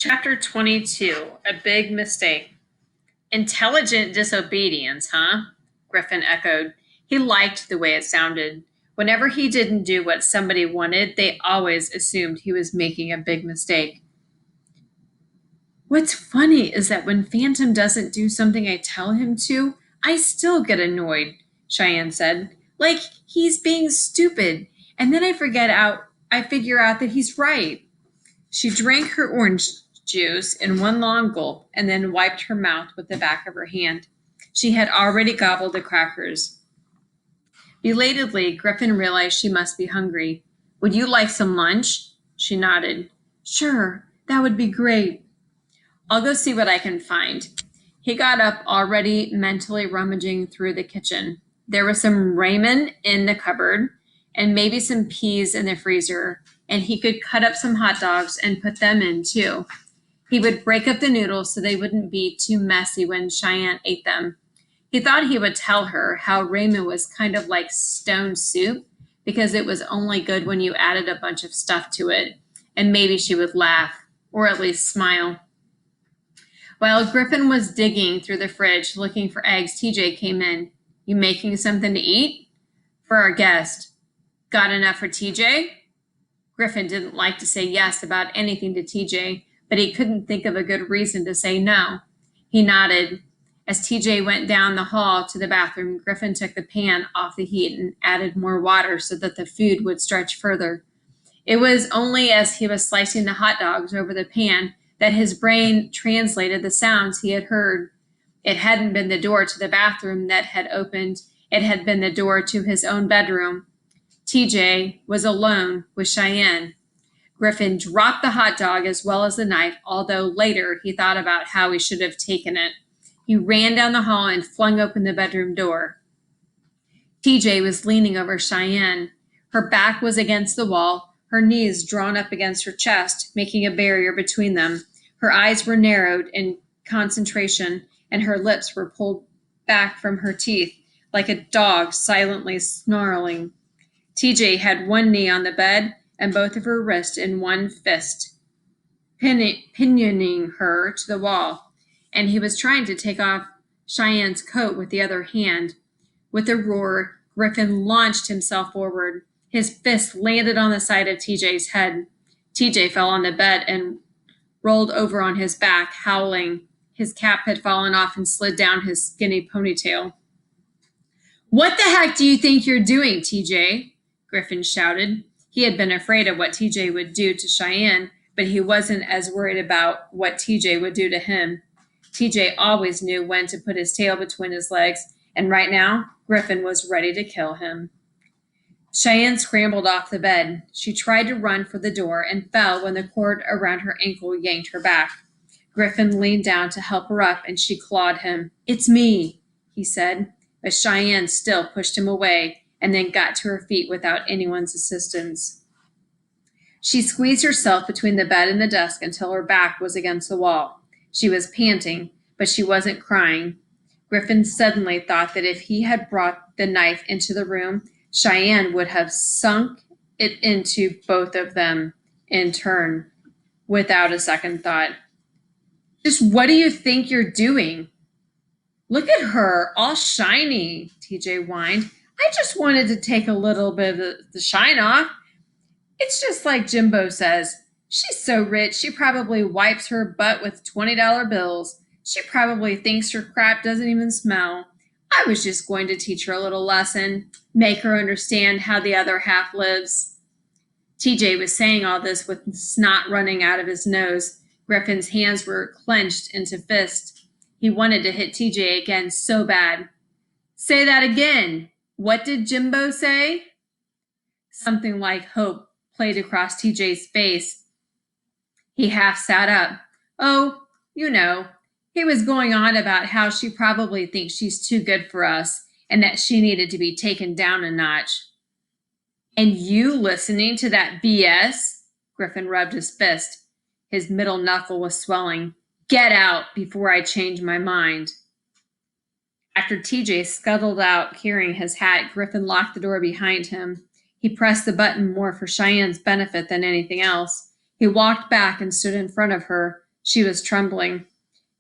Chapter 22, A Big Mistake. Intelligent disobedience, huh? Griffin echoed. He liked the way it sounded. Whenever he didn't do what somebody wanted, they always assumed he was making a big mistake. What's funny is that when Phantom doesn't do something I tell him to, I still get annoyed, Cheyenne said. Like he's being stupid. And then I figure out that he's right. She drank her orange juice in one long gulp and then wiped her mouth with the back of her hand. She had already gobbled the crackers. Belatedly, Griffin realized she must be hungry. Would you like some lunch? She nodded. Sure, that would be great. I'll go see what I can find. He got up, already mentally rummaging through the kitchen. There was some ramen in the cupboard and maybe some peas in the freezer, and he could cut up some hot dogs and put them in too. He would break up the noodles so they wouldn't be too messy when Cheyenne ate them. He thought he would tell her how ramen was kind of like stone soup because it was only good when you added a bunch of stuff to it, and maybe she would laugh, or at least smile. While Griffin was digging through the fridge looking for eggs, TJ came in. You making something to eat? For our guest. Got enough for TJ? Griffin didn't like to say yes about anything to TJ, but he couldn't think of a good reason to say no. He nodded. As TJ went down the hall to the bathroom, Griffin took the pan off the heat and added more water so that the food would stretch further. It was only as he was slicing the hot dogs over the pan that his brain translated the sounds he had heard. It hadn't been the door to the bathroom that had opened, it had been the door to his own bedroom. TJ was alone with Cheyenne. Griffin dropped the hot dog as well as the knife, although later he thought about how he should have taken it. He ran down the hall and flung open the bedroom door. TJ was leaning over Cheyenne. Her back was against the wall, her knees drawn up against her chest, making a barrier between them. Her eyes were narrowed in concentration, and her lips were pulled back from her teeth, like a dog silently snarling. TJ had one knee on the bed and both of her wrists in one fist, pinioning her to the wall, and he was trying to take off Cheyenne's coat with the other hand. With a roar, Griffin launched himself forward. His fist landed on the side of TJ's head. TJ fell on the bed and rolled over on his back, howling. His cap had fallen off and slid down his skinny ponytail. What the heck do you think you're doing, TJ? Griffin shouted. He had been afraid of what TJ would do to Cheyenne, but he wasn't as worried about what TJ would do to him. TJ always knew when to put his tail between his legs, and right now, Griffin was ready to kill him. Cheyenne scrambled off the bed. She tried to run for the door and fell when the cord around her ankle yanked her back. Griffin leaned down to help her up, and she clawed him. It's me, he said, but Cheyenne still pushed him away and then got to her feet without anyone's assistance. She squeezed herself between the bed and the desk until her back was against the wall. She was panting, but she wasn't crying. Griffin suddenly thought that if he had brought the knife into the room, Cheyenne would have sunk it into both of them in turn, without a second thought. Just what do you think you're doing? Look at her, all shiny, TJ whined. I just wanted to take a little bit of the shine off. It's just like Jimbo says. She's so rich, she probably wipes her butt with $20 bills. She probably thinks her crap doesn't even smell. I was just going to teach her a little lesson, make her understand how the other half lives. TJ was saying all this with snot running out of his nose. Griffin's hands were clenched into fists. He wanted to hit TJ again so bad. Say that again. What did Jimbo say? Something like hope played across TJ's face. He half sat up. Oh, you know, he was going on about how she probably thinks she's too good for us and that she needed to be taken down a notch. And you listening to that BS? Griffin rubbed his fist. His middle knuckle was swelling. Get out before I change my mind. After TJ scuttled out carrying his hat, Griffin locked the door behind him. He pressed the button more for Cheyenne's benefit than anything else. He walked back and stood in front of her, She was trembling.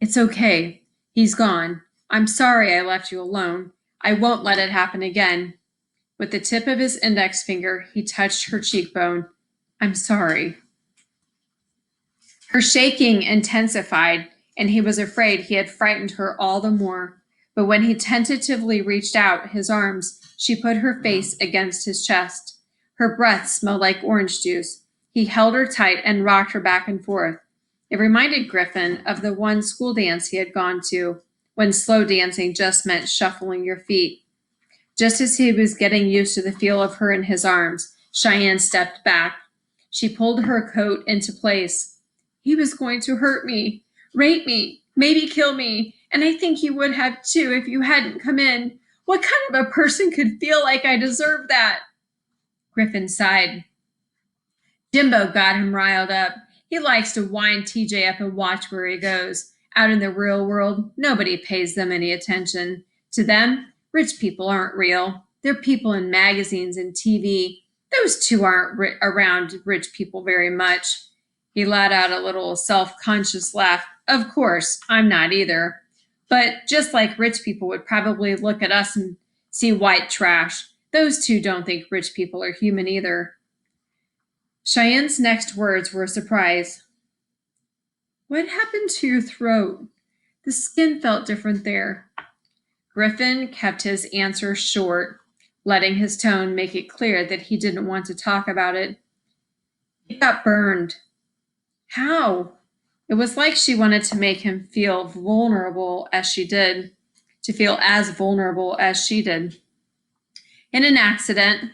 It's okay. He's gone. I'm sorry I left you alone. I won't let it happen again. With the tip of his index finger, he touched her cheekbone. I'm sorry. Her shaking intensified, and he was afraid he had frightened her all the more. But when he tentatively reached out his arms, she put her face against his chest. Her breath smelled like orange juice. He held her tight and rocked her back and forth. It reminded Griffin of the one school dance he had gone to, when slow dancing just meant shuffling your feet. Just as he was getting used to the feel of her in his arms, Cheyenne stepped back. She pulled her coat into place. He was going to hurt me, rape me, maybe kill me, and I think he would have too if you hadn't come in. What kind of a person could feel like I deserve that? Griffin sighed. Jimbo got him riled up. He likes to wind TJ up and watch where he goes. Out in the real world, nobody pays them any attention. To them, rich people aren't real. They're people in magazines and TV. Those two aren't around rich people very much. He let out a little self-conscious laugh. Of course, I'm not either. But just like rich people would probably look at us and see white trash, those two don't think rich people are human either. Cheyenne's next words were a surprise. What happened to your throat? The skin felt different there. Griffin kept his answer short, letting his tone make it clear that he didn't want to talk about it. It got burned. How? It was like she wanted to make him feel vulnerable as she did, to feel as vulnerable as she did. In an accident.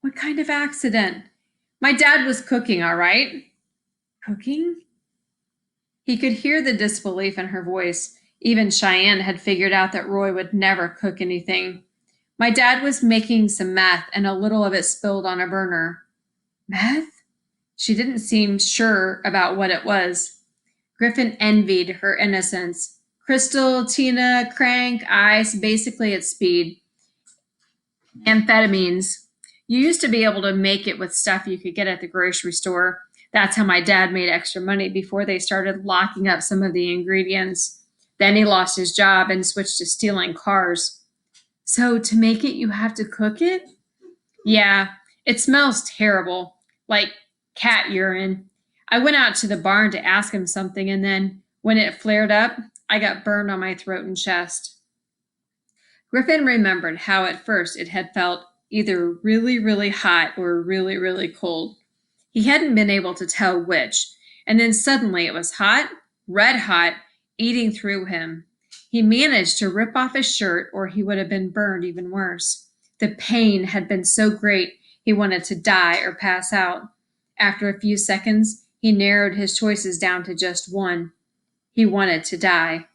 What kind of accident? My dad was cooking, all right? Cooking? He could hear the disbelief in her voice. Even Cheyenne had figured out that Roy would never cook anything. My dad was making some meth, and a little of it spilled on a burner. Meth? She didn't seem sure about what it was. Griffin envied her innocence. Crystal, Tina, crank, ice, basically at speed. Amphetamines. You used to be able to make it with stuff you could get at the grocery store. That's how my dad made extra money before they started locking up some of the ingredients. Then he lost his job and switched to stealing cars. So to make it, you have to cook it? Yeah, it smells terrible, like cat urine. I went out to the barn to ask him something, and then when it flared up, I got burned on my throat and chest. Griffin remembered how at first it had felt either really, really hot or really, really cold. He hadn't been able to tell which, and then suddenly it was hot, red hot, eating through him. He managed to rip off his shirt, or he would have been burned even worse. The pain had been so great he wanted to die or pass out. After a few seconds, he narrowed his choices down to just one. He wanted to die.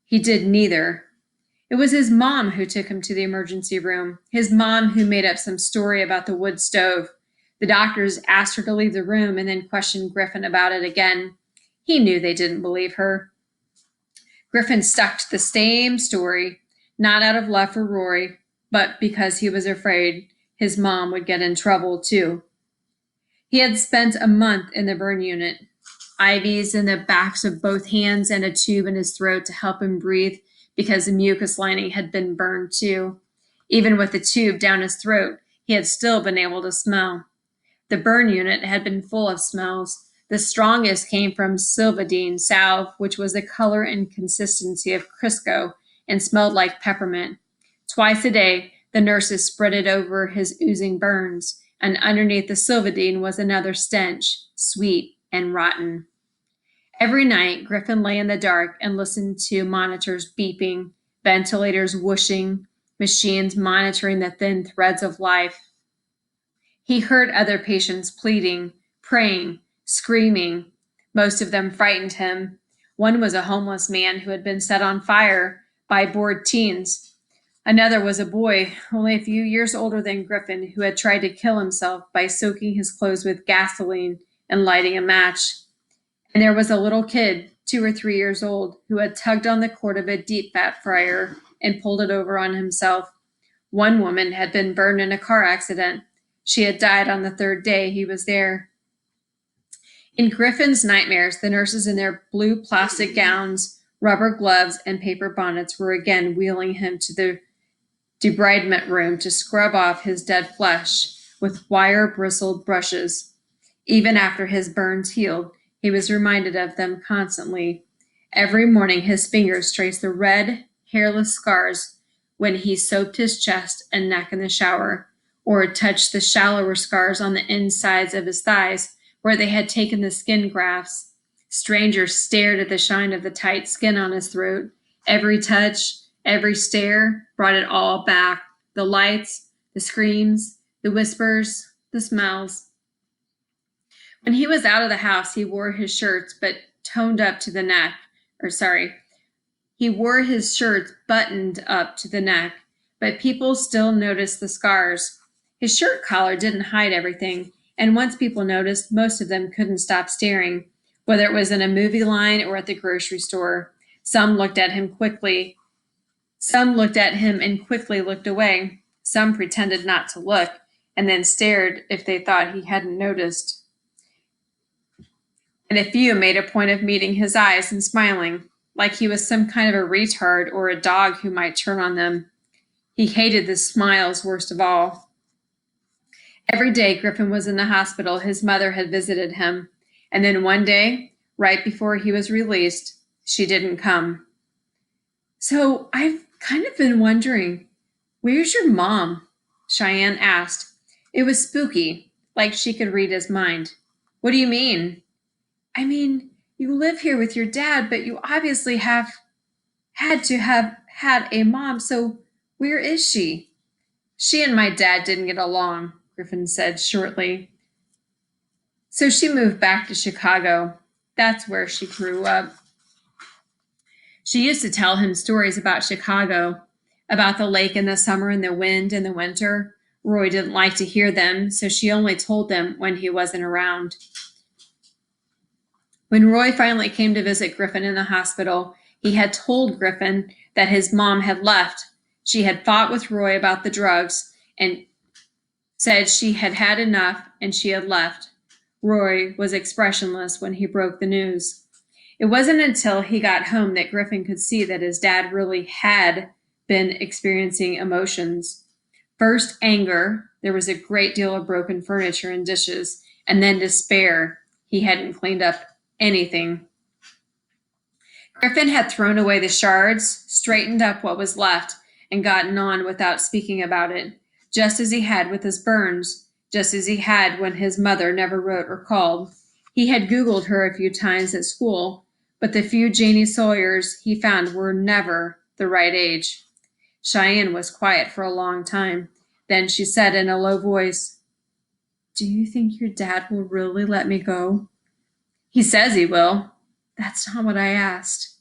He did neither. It was his mom who took him to the emergency room, his mom who made up some story about the wood stove. The doctors asked her to leave the room and then questioned Griffin about it again. He knew they didn't believe her. Griffin stuck to the same story, not out of love for Rory, but because he was afraid his mom would get in trouble too. He had spent a month in the burn unit, IVs in the backs of both hands and a tube in his throat to help him breathe because the mucus lining had been burned too. Even with the tube down his throat, he had still been able to smell. The burn unit had been full of smells. The strongest came from Silvadene salve, which was the color and consistency of Crisco and smelled like peppermint. Twice a day, the nurses spread it over his oozing burns, and underneath the Silvadene was another stench, sweet and rotten. Every night, Griffin lay in the dark and listened to monitors beeping, ventilators whooshing, machines monitoring the thin threads of life. He heard other patients pleading, praying, screaming. Most of them frightened him. One was a homeless man who had been set on fire by bored teens. Another was a boy, only a few years older than Griffin, who had tried to kill himself by soaking his clothes with gasoline and lighting a match. And there was a little kid, 2 or 3 years old, who had tugged on the cord of a deep fat fryer and pulled it over on himself. One woman had been burned in a car accident. She had died on the third day he was there. In Griffin's nightmares, the nurses in their blue plastic gowns, rubber gloves, and paper bonnets were again wheeling him to the debridement room to scrub off his dead flesh with wire-bristled brushes. Even after his burns healed, he was reminded of them constantly. Every morning his fingers traced the red, hairless scars when he soaped his chest and neck in the shower, or touched the shallower scars on the insides of his thighs where they had taken the skin grafts. Strangers stared at the shine of the tight skin on his throat. Every touch, every stare brought it all back. The lights, the screams, the whispers, the smells. When he was out of the house, he wore his shirts but toned up to the neck. He wore his shirts buttoned up to the neck, but people still noticed the scars. His shirt collar didn't hide everything, and once people noticed, most of them couldn't stop staring, whether it was in a movie line or at the grocery store. Some looked at him quickly. Some looked at him and quickly looked away. Some pretended not to look and then stared if they thought he hadn't noticed. And a few made a point of meeting his eyes and smiling, like he was some kind of a retard or a dog who might turn on them. He hated the smiles worst of all. Every day Griffin was in the hospital, his mother had visited him, and then one day, right before he was released, she didn't come. So I've kind of been wondering, where's your mom? Cheyenne asked. It was spooky, like she could read his mind. What do you mean? I mean, you live here with your dad, but you obviously have had to have had a mom, so where is she? She and my dad didn't get along, Griffin said shortly. So she moved back to Chicago. That's where she grew up. She used to tell him stories about Chicago, about the lake in the summer and the wind in the winter. Roy didn't like to hear them, so she only told them when he wasn't around. When Roy finally came to visit Griffin in the hospital, he had told Griffin that his mom had left. She had fought with Roy about the drugs and said she had had enough and she had left. Roy was expressionless when he broke the news. It wasn't until he got home that Griffin could see that his dad really had been experiencing emotions. First, anger. There was a great deal of broken furniture and dishes, and then despair. He hadn't cleaned up anything. Griffin had thrown away the shards, straightened up what was left, and gotten on without speaking about it, just as he had with his burns, just as he had when his mother never wrote or called. He had Googled her a few times at school, but the few Janie Sawyers he found were never the right age. Cheyenne was quiet for a long time. Then she said in a low voice, "Do you think your dad will really let me go?" "He says he will." "That's not what I asked."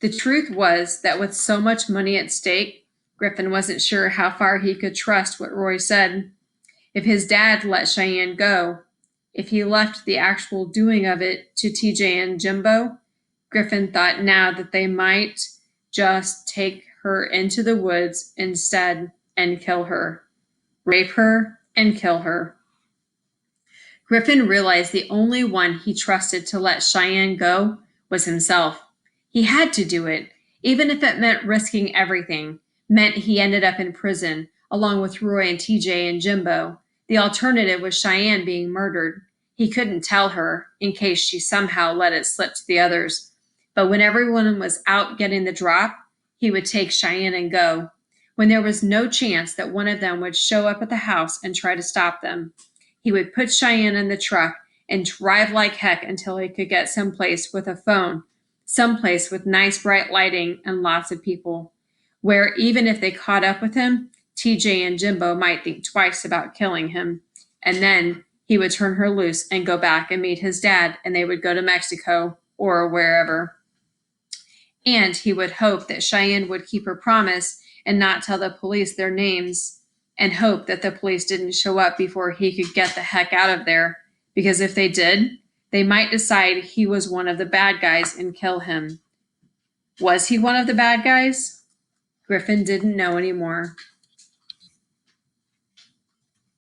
The truth was that with so much money at stake, Griffin wasn't sure how far he could trust what Roy said. If his dad let Cheyenne go, if he left the actual doing of it to TJ and Jimbo, Griffin thought now that they might just take her into the woods instead and kill her. Rape her and kill her. Griffin realized the only one he trusted to let Cheyenne go was himself. He had to do it, even if it meant risking everything, meant he ended up in prison, along with Roy and TJ and Jimbo. The alternative was Cheyenne being murdered. He couldn't tell her, in case she somehow let it slip to the others. But when everyone was out getting the drop, he would take Cheyenne and go, when there was no chance that one of them would show up at the house and try to stop them. He would put Cheyenne in the truck and drive like heck until he could get someplace with a phone, someplace with nice bright lighting and lots of people, where even if they caught up with him, TJ and Jimbo might think twice about killing him. And then he would turn her loose and go back and meet his dad, and they would go to Mexico or wherever. And he would hope that Cheyenne would keep her promise and not tell the police their names, and hope that the police didn't show up before he could get the heck out of there, because if they did, they might decide he was one of the bad guys and kill him. Was he one of the bad guys? Griffin didn't know anymore.